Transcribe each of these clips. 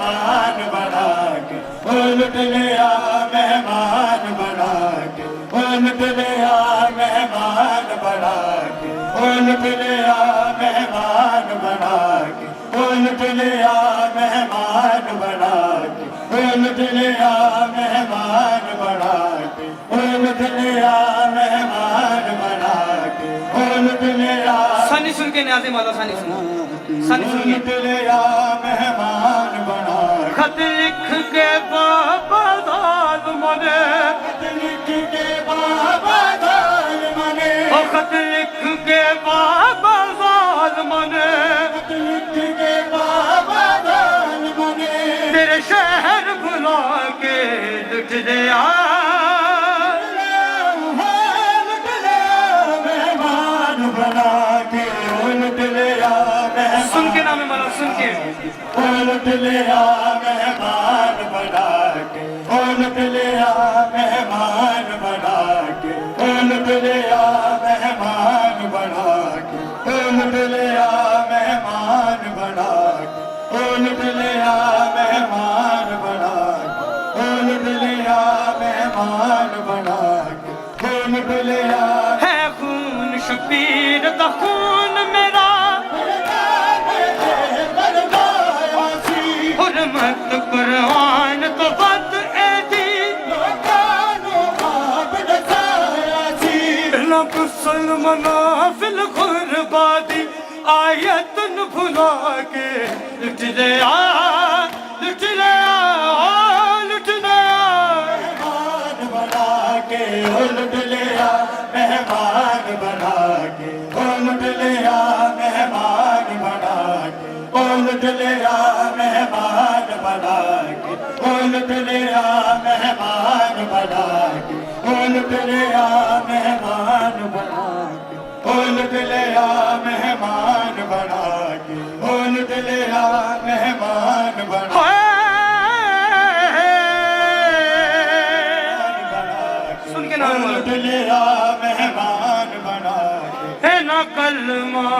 मेहमान बना के, लुट लिया मेहमान बना के, लुट लिया मेहमान बना के, लुट लिया मेहमान बना के, लुट लिया मेहमान बना के, लुट लिया मेहमान बना के, लुट लिया मेहमान बना के, लुट लिया। सानी सुन के न्याज़े माला सानी सुन के लुट लिया मेहमान बना के, खत लिख के बाबा दाल मने, खत लिख के बाबा दाल मने, ओ खत लिख के बाबा दाल मने, खत लिख के बाबा दाल मने, तेरे शहर बुला के लुट लिया। लुट लिया मेहमान बना के, लुट लिया सुन के नाम माला सुन के लुट लिया मेहमान बना के, लुट लिया मेहमान बना के, लुट लिया मेहमान बना के, लुट लिया मेहमान बना के, लुट लिया मेहमान बना के, लुट लिया मेहमान बना के, लुट लिया। है खून शबीर दा खून मेरा, हुर्मत कुरान तो बद एदी, रब सलमना फिल गुरबादी आयतन भुला के लुट लिया, लुट लिया, लुट लिया। मेहमान बना के, लुट लिया मेहमान बना के, लुट लिया मेहमान बना के, लुट लिया मेहमान बना के, लुट लिया मेहमान बना के, लुट लिया मेहमान बना के, लुट लिया मेहमान बना के, लुट लिया मेहमान बना सुन के नाम माला। लुट लिया मेहमान बना के, है ना कलमा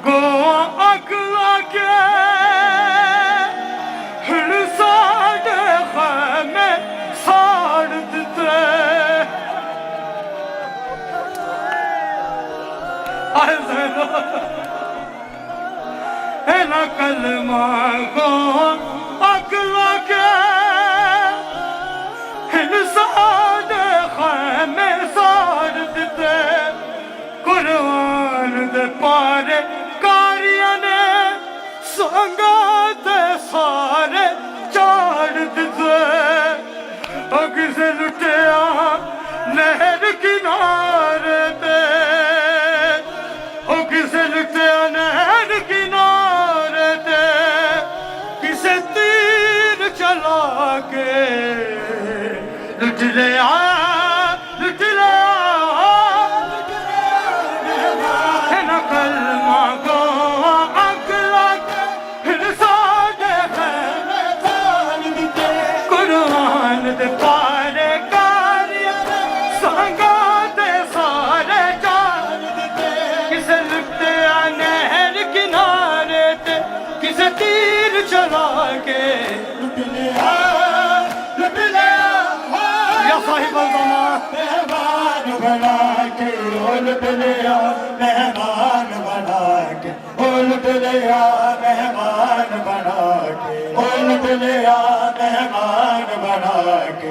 गो अगला के हर साढ़े में साड़ दिते, है ना कलमा गो अगला के हर साढ़े में साड़ दिते, कुरान दे पारे कारिया ने संगात सारे चाड़ दिते, किसे लुटिया नहर किनारे ते, किसे लुटिया नहर किनारे ते, किसे तीर चला के लुट लिया, लुट लिया। है ना कलमा को अगला फिर साढ़े कुरान दे पारे कार्य संगा दे सारे जान, किसे लुटे नहर किनारे ते, किसे तीर चला के लुट लिया, लुट लिया या साहिब मेहमान बना के, लुट लिया मेहमान बना के, लुट लिया मेहमान बना के, लुट लिया मेहमान बना के,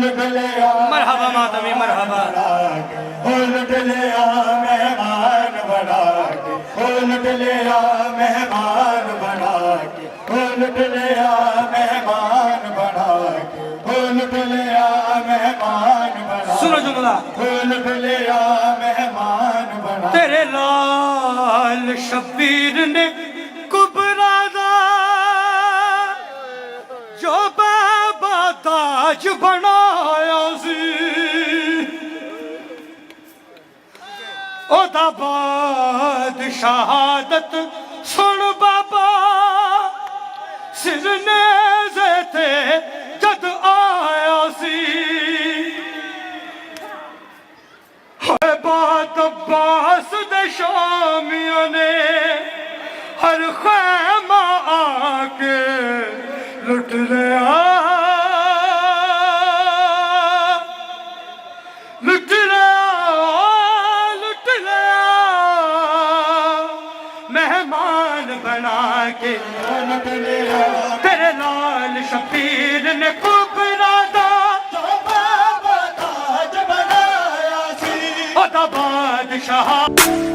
लुट लिया मरहबा मातमी मरहबा, लुट लिया मेहमान बना के, लुट लिया मेहमान बना के, लुट लिया मेहमान बना के, लुट लिया मेहमान बना। सुनो जुमला, लुट लिया मेहमान बना। तेरे लाल शबीर ने कुबरा दा जो बाबा ताज बनाया सी, ओदा बाद शहादत सुन बाबा सिरने ते जद आया सी, बात अब्बास दे शामियों ने हर खैमा आके लुट लिया लुट लिया लुट लिया मेहमान बना के लुट लिया तेरे लाल शबीर ने खूब राधा जो बाबा ताज बनाया सी ओदा बादशाह